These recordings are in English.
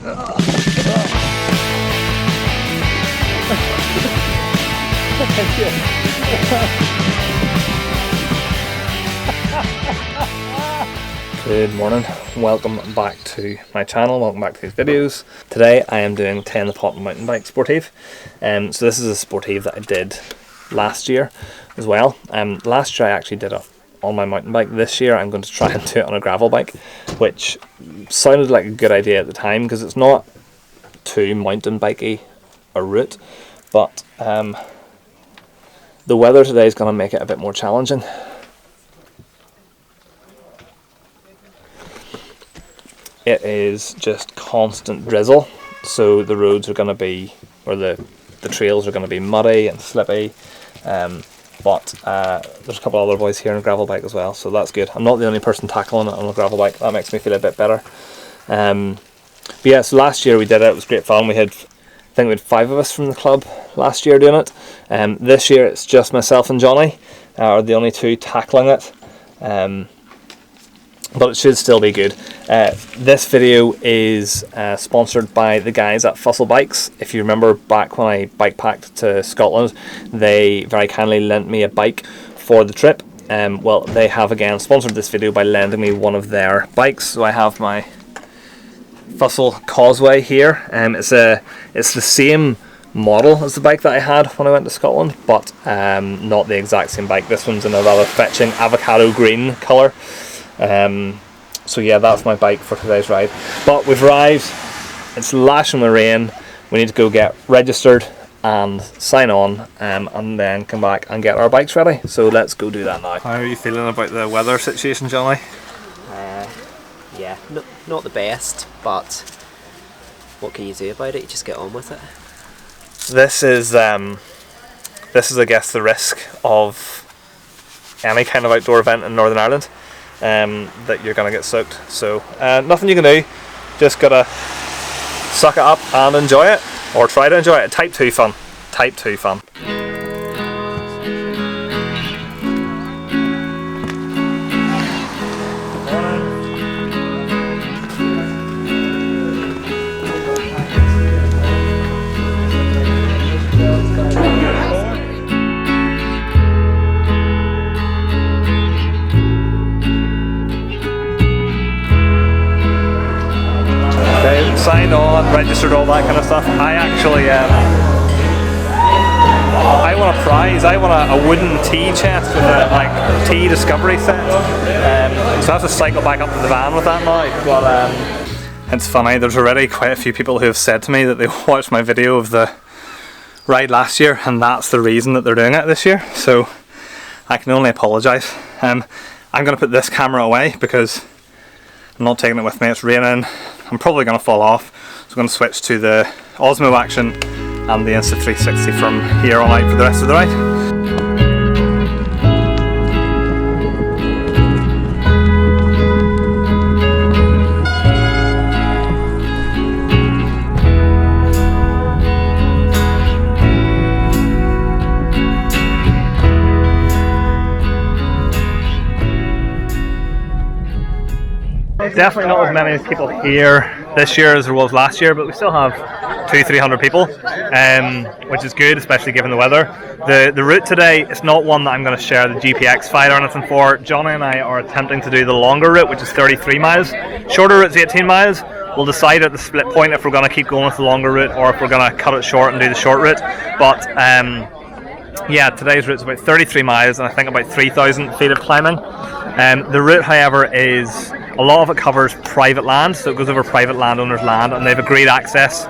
Good morning, welcome back to my channel, welcome back to these videos. Today I am doing 10 of Hot mountain bike Sportive. So this is a Sportive that I did last year as well. Last year I actually did it on my mountain bike. This year I'm going to try and do it on a gravel bike, which sounded like a good idea at the time because it's not too mountain bikey a route, but the weather today is going to make it a bit more challenging. It is just constant drizzle, so the roads are going to be, or the trails are going to be muddy and slippy, but there's a couple other boys here on a gravel bike as well, so that's good. I'm not the only person tackling it on a gravel bike. That makes me feel a bit better. But yeah, so last year we did it. It was great fun. I think we had 5 of us from the club last year doing it. This year it's just myself and Johnny are the only 2 tackling it. But it should still be good. This video is sponsored by the guys at Fustle Bikes. If you remember back when I bike packed to Scotland, they very kindly lent me a bike for the trip. Well, they have again sponsored this video by lending me one of their bikes. So I have my Fustle Causeway here. It's the same model as the bike that I had when I went to Scotland, but not the exact same bike. This one's in a rather fetching avocado green colour. So yeah, that's my bike for today's ride. But we've arrived, it's lashing with rain, we need to go get registered and sign on, and then come back and get our bikes ready. So let's go do that now. How are you feeling about the weather situation, Johnny? Yeah, not the best, but what can you do about it? You just get on with it. This is I guess the risk of any kind of outdoor event in Northern Ireland. That you're gonna get soaked, so nothing you can do, just gotta suck it up and enjoy it, or try to enjoy it. Type 2 fun. Signed on, registered, all that kind of stuff. I actually I want a prize. I want a wooden tea chest with a tea discovery set. So I have to cycle back up to the van with that now. But it's funny, there's already quite a few people who have said to me that they watched my video of the ride last year and that's the reason that they're doing it this year. So I can only apologise. I'm going to put this camera away because I'm not taking it with me. It's raining. I'm probably going to fall off, so I'm going to switch to the Osmo Action and the Insta360 from here on out for the rest of the ride. Definitely not as many people here this year as there was last year, but we still have 200-300 people, which is good, especially given the weather. The route today is not one that I'm going to share the GPX file or anything for. Johnny and I are attempting to do the longer route, which is 33 miles. Shorter route's 18 miles. We'll decide at the split point if we're going to keep going with the longer route or if we're going to cut it short and do the short route. But yeah, today's route's about 33 miles and I think about 3,000 feet of climbing. The route, however, is a lot of it covers private land, so it goes over private landowners' land, and they've agreed access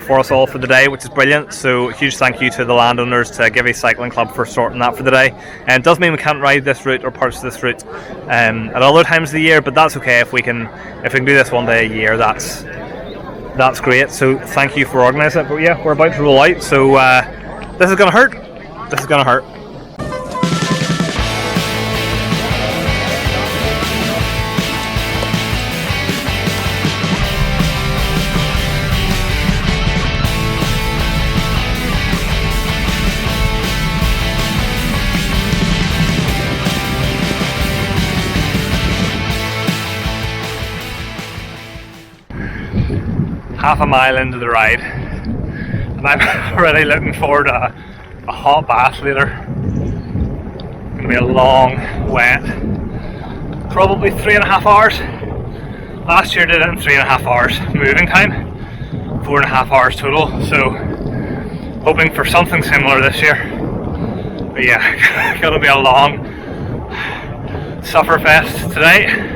for us all for the day, which is brilliant. So a huge thank you to the landowners, to Givey Cycling Club, for sorting that for the day. And it does mean we can't ride this route or parts of this route at other times of the year, but that's okay. If we can do this one day a year, that's great. So thank you for organising it. But yeah, we're about to roll out, so this is gonna hurt. This is gonna hurt. half a mile into the ride, and I'm already looking forward to a hot bath later. It's going to be a long, wet, probably 3.5 hours. Last year did it in 3.5 hours moving time, 4.5 hours total, so hoping for something similar this year. But yeah, gonna be a long sufferfest today.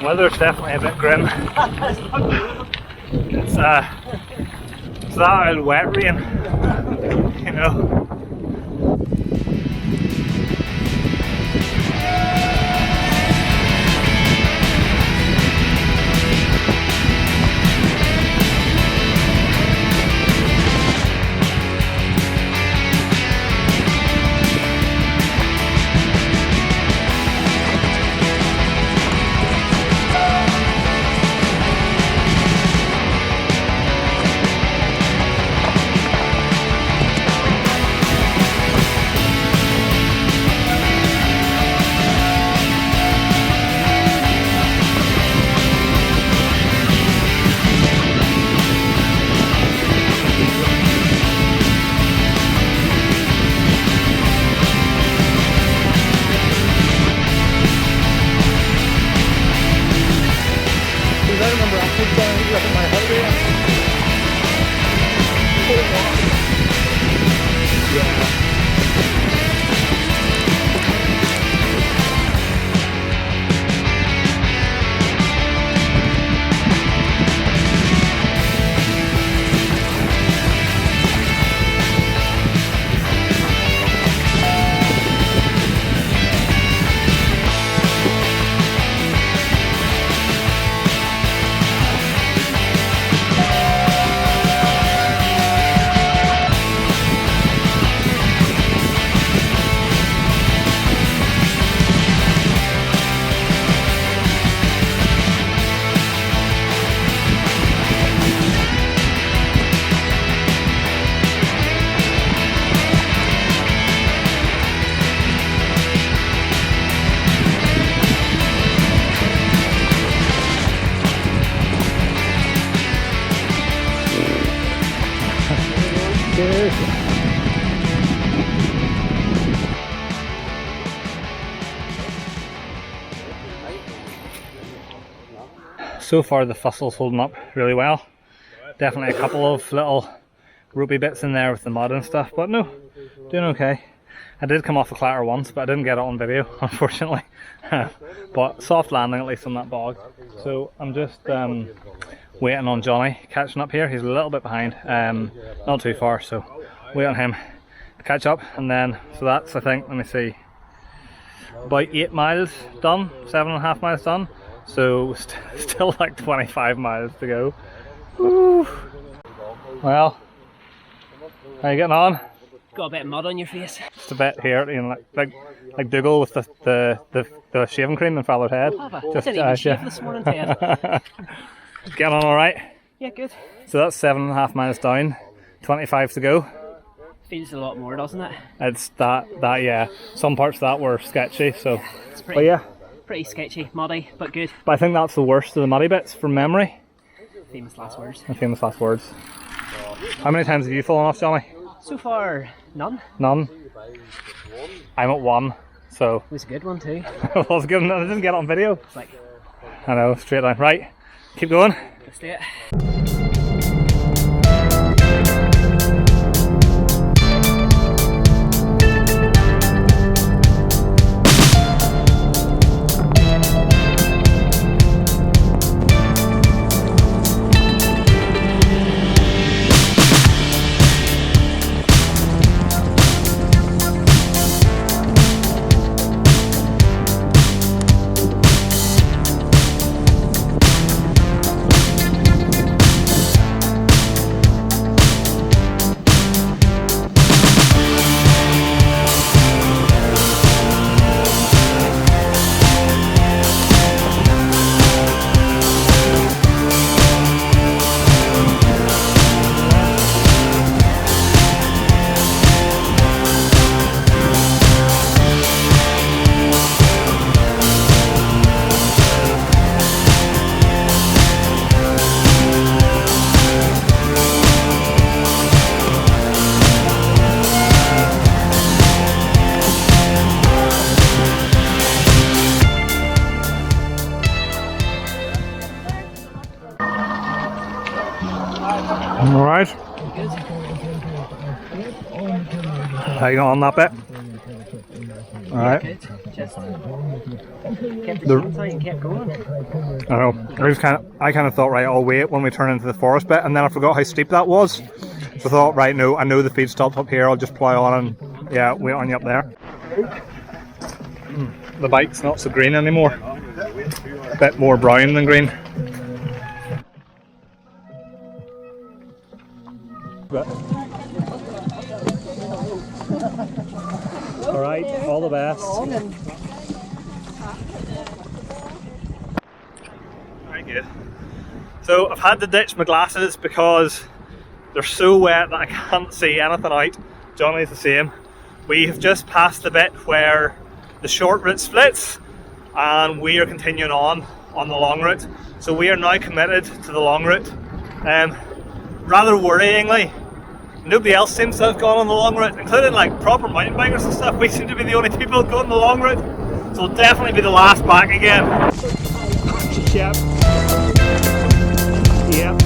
Weather's definitely a bit grim. It's that old wet rain, you know. So far the Fustle's holding up really well. Definitely a couple of little ropey bits in there with the mud and stuff, but no, doing okay. I did come off a clatter once, but I didn't get it on video, unfortunately. But soft landing at least on that bog. So I'm just waiting on Johnny catching up here. He's a little bit behind, not too far, so wait on him to catch up. And then, so that's, I think, let me see, about 8 miles done, 7.5 miles done. So still like 25 miles to go. Woo. Well, how you getting on? Got a bit of mud on your face. Just a bit here, you know, like Dougal with the shaving cream in Fowler's head. Just didn't even shave this morning, Ted. Getting on all right? Yeah, good. So that's 7.5 miles down, 25 to go. Feels a lot more, doesn't it? It's that yeah. Some parts of that were sketchy, so. It's But yeah. Pretty sketchy, muddy, but good. But I think that's the worst of the muddy bits from memory. Famous last words. The famous last words. How many times have you fallen off, Johnny? So far, none. None? I'm at 1, so. It was a good one too. It was good. I didn't get it on video. It's like, I know, straight down. Right, keep going. let's do it. How you on that bit? Alright. Just kept the chainsaw and kept going. I know. I kind of thought, right, I'll wait when we turn into the forest bit, and then I forgot how steep that was. So I thought, right, no, I know the feed stops up here, I'll just plough on and, yeah, wait on you up there. The bike's not so green anymore. A bit more brown than green. Alright, all the best. Very good. So I've had to ditch my glasses because they're so wet that I can't see anything out. Johnny's the same. We have just passed the bit where the short route splits and we are continuing on the long route. So we are now committed to the long route. Rather worryingly, nobody else seems to have gone on the long route, including like proper mountain bikers and stuff. We seem to be the only people going the long route. So we'll definitely be the last back again. Yep. Yep.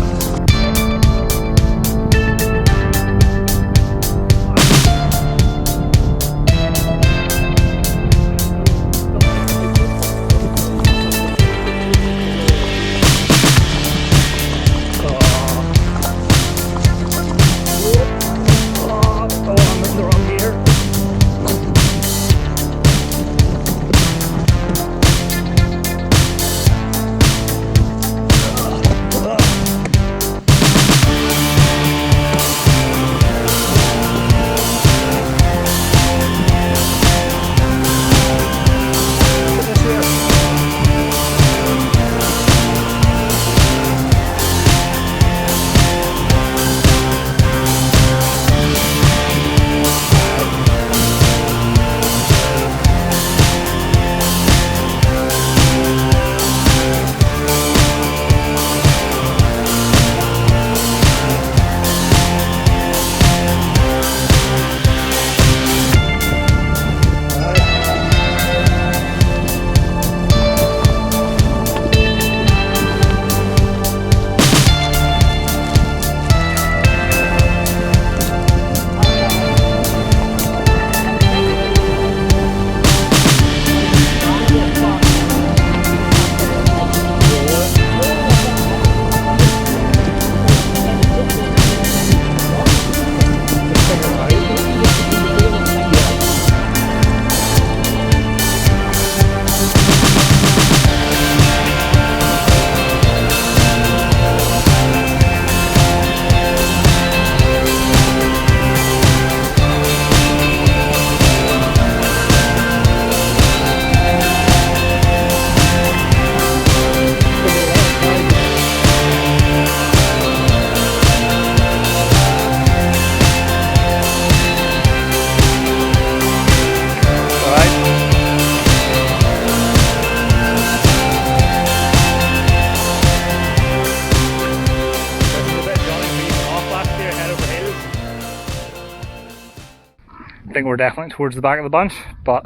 I think we're definitely towards the back of the bunch, but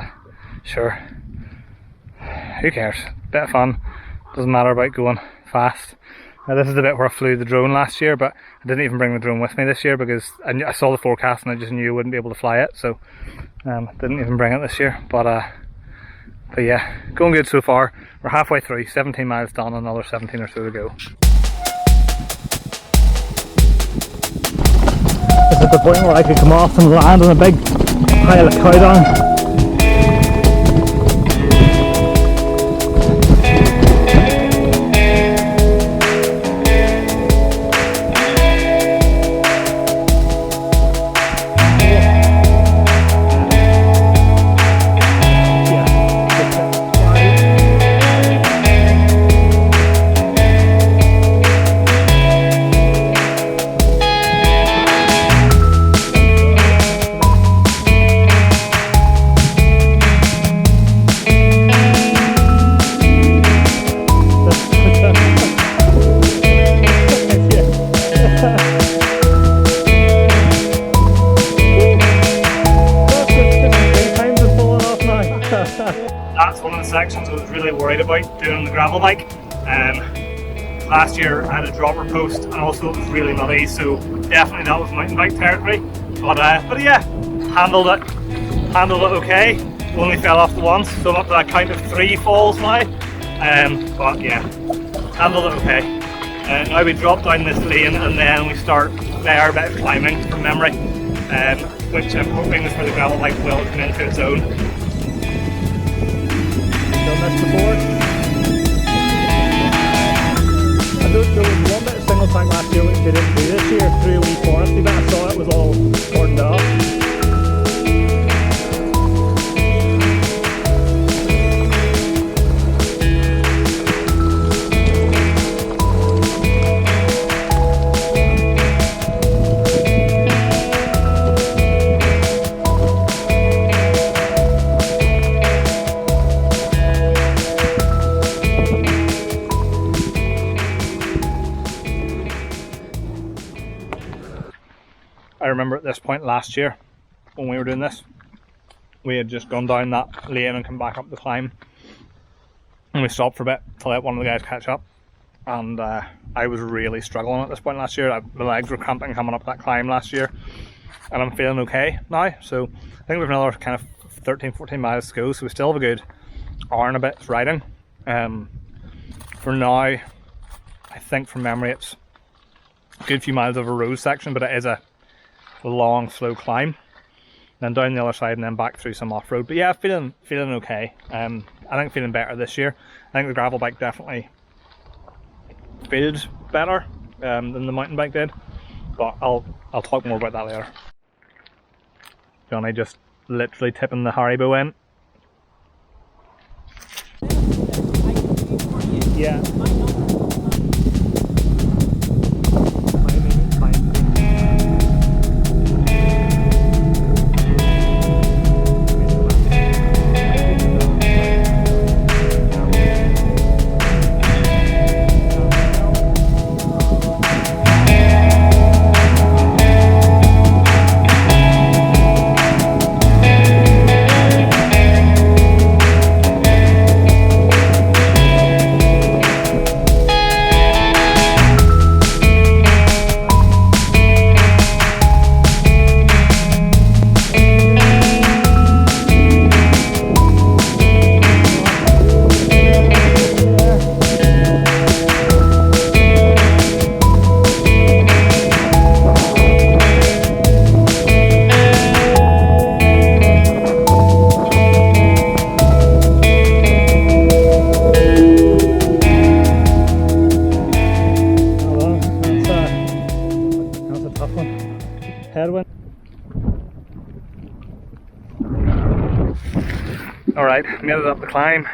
sure, who cares? Bit of fun, doesn't matter about going fast. Now this is the bit where I flew the drone last year, but I didn't even bring the drone with me this year because I saw the forecast and I just knew I wouldn't be able to fly it, so didn't even bring it this year. But yeah, going good so far. We're halfway through, 17 miles done, another 17 or so to go. This is the point where I could come off and land on a big pile of cow dung. That's one of the sections I was really worried about doing on the gravel bike. Last year I had a dropper post and also it was really muddy, so definitely that was mountain bike territory. But yeah, handled it okay. Only fell off the once, so I'm up to a count of 3 falls now. But yeah, handled it okay. Now we drop down this lane and then we start there a bit of climbing from memory, which I'm hoping is where the gravel bike will come into its own. Done this before. There was one bit of single track last year which they didn't do this year through a wee foresty bit. I saw it was all cordoned off. I remember at this point last year when we were doing this, we had just gone down that lane and come back up the climb, and we stopped for a bit to let one of the guys catch up, and I was really struggling at this point last year. My legs were cramping coming up that climb last year, and I'm feeling okay now. So I think we've another kind of 13-14 miles to go, so we still have a good hour and a bit riding. For now, I think from memory it's a good few miles of a road section, but it is a long slow climb, then down the other side and then back through some off-road. But yeah, feeling okay. I think feeling better this year. I think the gravel bike definitely feels better than the mountain bike did, but I'll talk more about that later. Johnny just literally tipping the Haribo in. Yeah. Headwind. Alright, made it up the climb.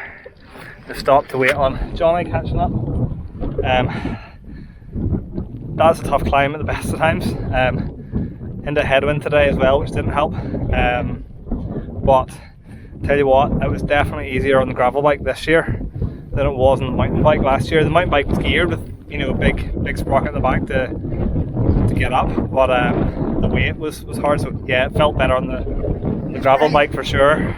Just stopped to wait on Johnny catching up. That's a tough climb at the best of times. Into headwind today as well, which didn't help. But tell you what, it was definitely easier on the gravel bike this year than it was on the mountain bike last year. The mountain bike was geared with, you know, a big sprocket at the back to get up, but the weight was hard. So yeah, it felt better on the gravel bike for sure.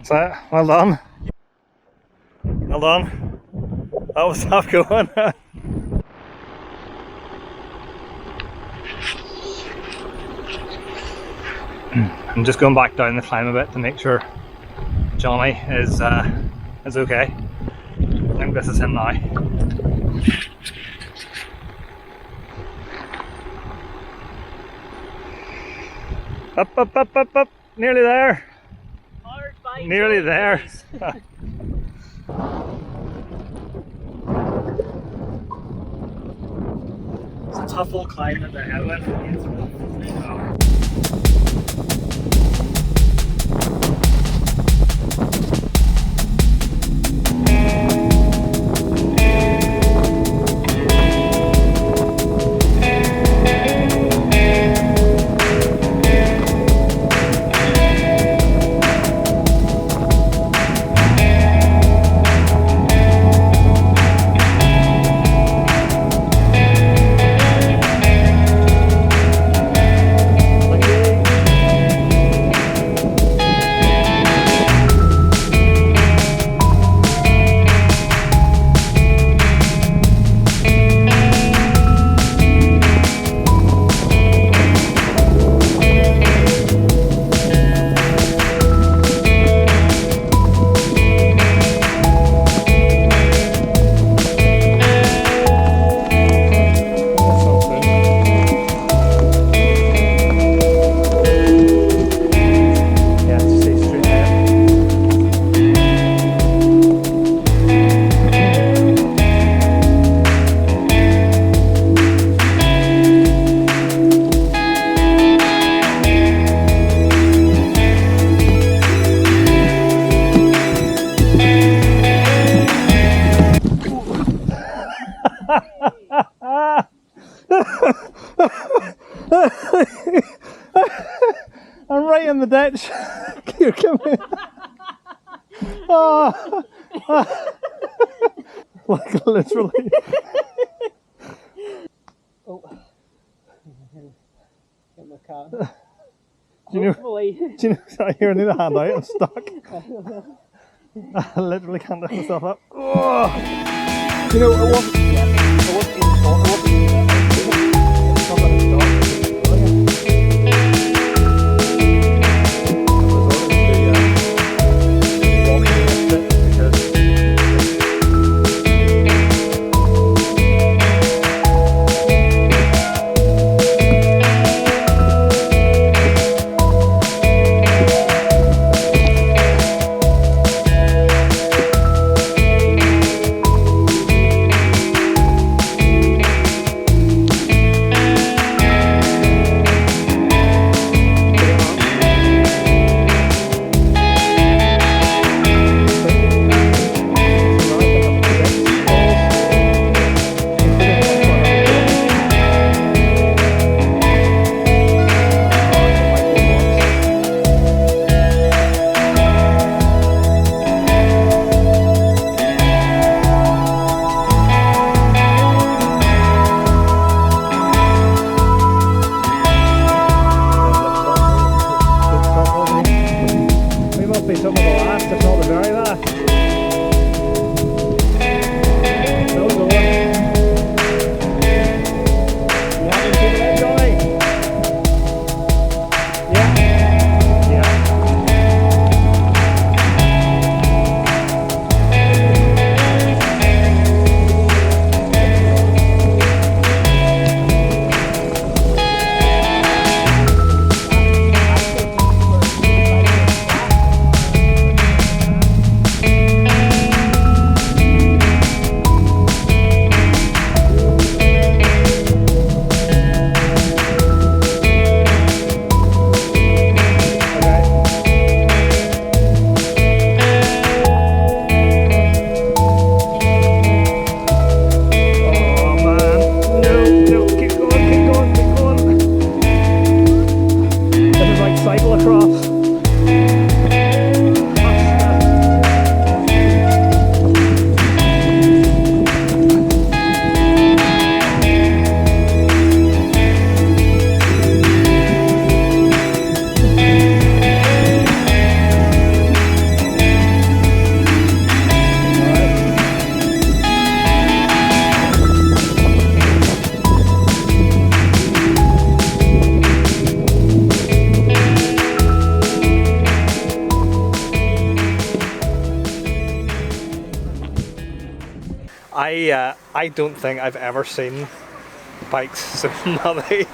That's it. Well done. Well done. That was tough going. I'm just going back down the climb a bit to make sure Johnny is okay. I think this is him now. Up. Nearly there. Nearly there. It's a tough old climb at the headwind. I'm right in the ditch. Here, come here. Oh. Like literally. Oh. Get my car. Do you know, sorry, here I need a hand out, I'm stuck. I literally can't lift myself up. Oh. You know, it wasn't even I don't think I've ever seen bikes so muddy.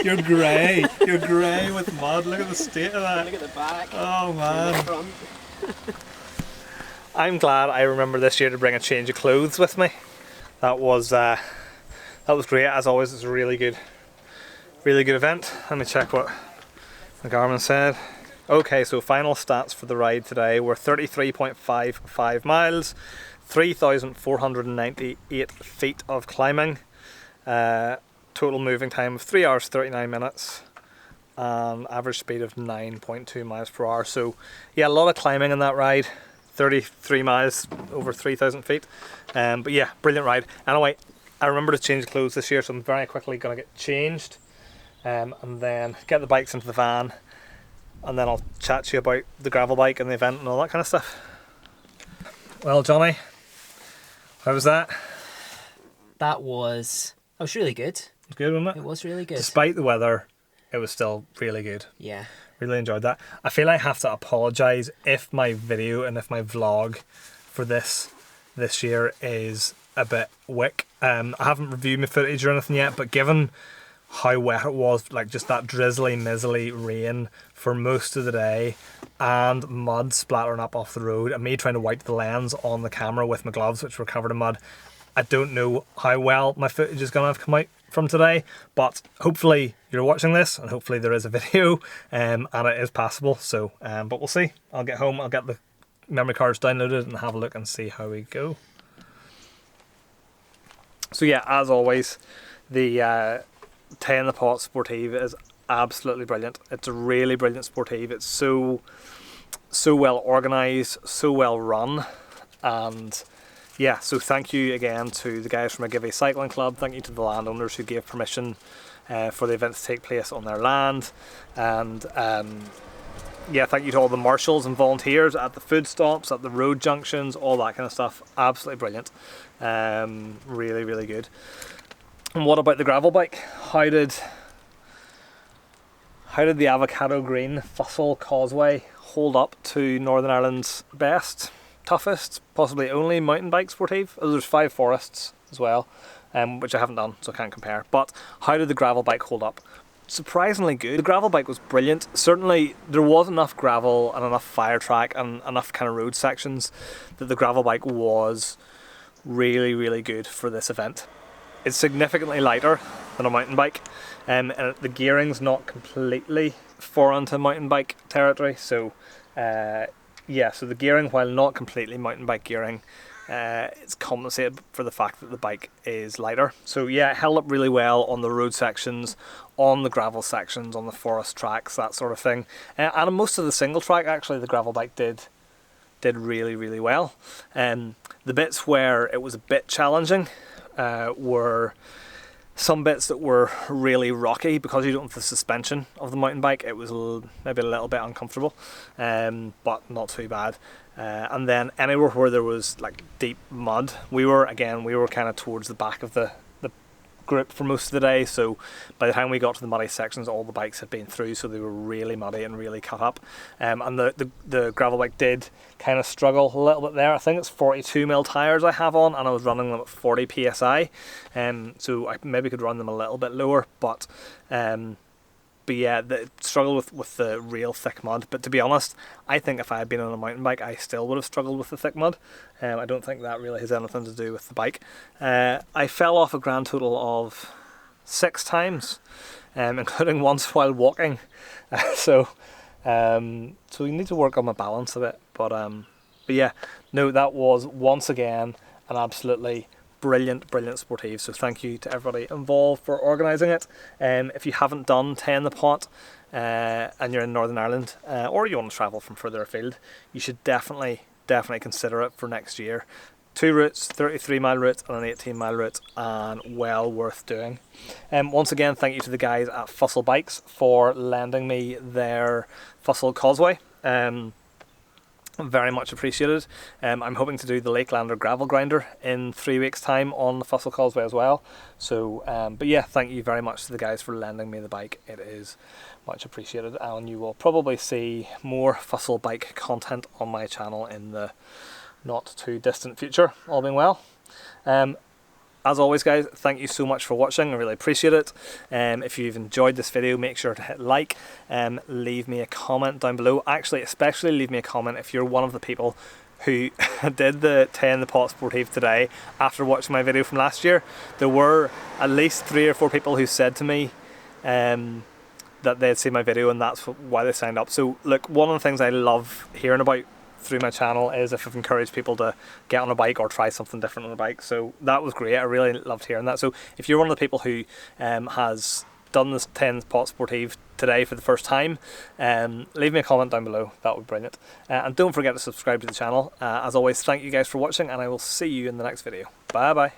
You're grey. You're grey with mud. Look at the state of that. Look at the back. Oh man. I'm glad I remember this year to bring a change of clothes with me. That was great. As always, it's a really good event. Let me check what the Garmin said. Okay, so final stats for the ride today were 33.55 miles, 3,498 feet of climbing, total moving time of 3 hours 39 minutes, and average speed of 9.2 miles per hour. So yeah, a lot of climbing in that ride, 33 miles over 3,000 feet. But yeah, brilliant ride. Anyway, I remember to change clothes this year, so I'm very quickly going to get changed and then get the bikes into the van. And then I'll chat to you about the gravel bike and the event and all that kind of stuff. Well, Johnny, how was that? That was really good. It was good, wasn't it? It was really good. Despite the weather, it was still really good. Yeah. Really enjoyed that. I feel I have to apologise if my video and if my vlog for this year is a bit wick. I haven't reviewed my footage or anything yet, but given how wet it was, like just that drizzly, mizzly rain for most of the day and mud splattering up off the road and me trying to wipe the lens on the camera with my gloves which were covered in mud, I don't know how well my footage is going to have come out from today, but hopefully you're watching this and hopefully there is a video and it is passable. So but we'll see. I'll get home, I'll get the memory cards downloaded and have a look and see how we go. So yeah, as always, the 10 the Pot Sportive is absolutely brilliant. It's a really brilliant Sportive. It's so well organised, so well run, and yeah, so thank you again to the guys from Agivy Cycling Club. Thank you to the landowners who gave permission for the event to take place on their land, and yeah, thank you to all the marshals and volunteers at the food stops, at the road junctions, all that kind of stuff. Absolutely brilliant. Really, really good. And what about the gravel bike? How did the avocado green Fustle Causeway hold up to Northern Ireland's best, toughest, possibly only mountain bike Sportive? There's 5 forests as well, which I haven't done, so I can't compare. But how did the gravel bike hold up? Surprisingly good. The gravel bike was brilliant. Certainly there was enough gravel and enough fire track and enough kind of road sections that the gravel bike was really, really good for this event. It's significantly lighter than a mountain bike, and the gearing's not completely foreign to mountain bike territory, so yeah, so the gearing, while not completely mountain bike gearing, it's compensated for the fact that the bike is lighter. So yeah, it held up really well on the road sections, on the gravel sections, on the forest tracks, that sort of thing, and on most of the single track actually the gravel bike did really, really well. The bits where it was a bit challenging were some bits that were really rocky because you don't have the suspension of the mountain bike. It was maybe a little bit uncomfortable, but not too bad. And then anywhere where there was like deep mud, we were kind of towards the back of the group for most of the day, so by the time we got to the muddy sections all the bikes had been through, so they were really muddy and really cut up, and the gravel bike did kind of struggle a little bit there. I think it's 42mm tyres I have on, and I was running them at 40 psi, so I maybe could run them a little bit lower, but yeah, the struggle with the real thick mud. But to be honest, I think if I had been on a mountain bike, I still would have struggled with the thick mud. I don't think that really has anything to do with the bike. I fell off a grand total of 6 times, including once while walking. So we need to work on my balance a bit. But yeah, no, that was once again an absolutely brilliant Sportive, so thank you to everybody involved for organising it. If you haven't done 10 the Pot and you're in Northern Ireland, or you want to travel from further afield, you should definitely consider it for next year. 2 routes, 33-mile route and an 18-mile route, and well worth doing. Once again, thank you to the guys at Fustle Bikes for lending me their Fustle Causeway. Very much appreciated. I'm hoping to do the Lakelander gravel grinder in 3 weeks time on the Fustle Causeway as well, so but yeah, thank you very much to the guys for lending me the bike. It is much appreciated, and you will probably see more Fustle bike content on my channel in the not too distant future, all being well. As always guys, thank you so much for watching, I really appreciate it. If you've enjoyed this video, make sure to hit like, leave me a comment down below. Actually, especially leave me a comment if you're one of the people who did the 10 the Pot Sportive today after watching my video from last year. There were at least 3 or 4 people who said to me that they'd seen my video and that's why they signed up. So look, one of the things I love hearing about through my channel is if I've encouraged people to get on a bike or try something different on a bike, so that was great. I really loved hearing that. So if you're one of the people who has done this 10 Pot Sportive today for the first time, leave me a comment down below, that would be brilliant. And don't forget to subscribe to the channel. As always, thank you guys for watching, and I will see you in the next video. Bye bye.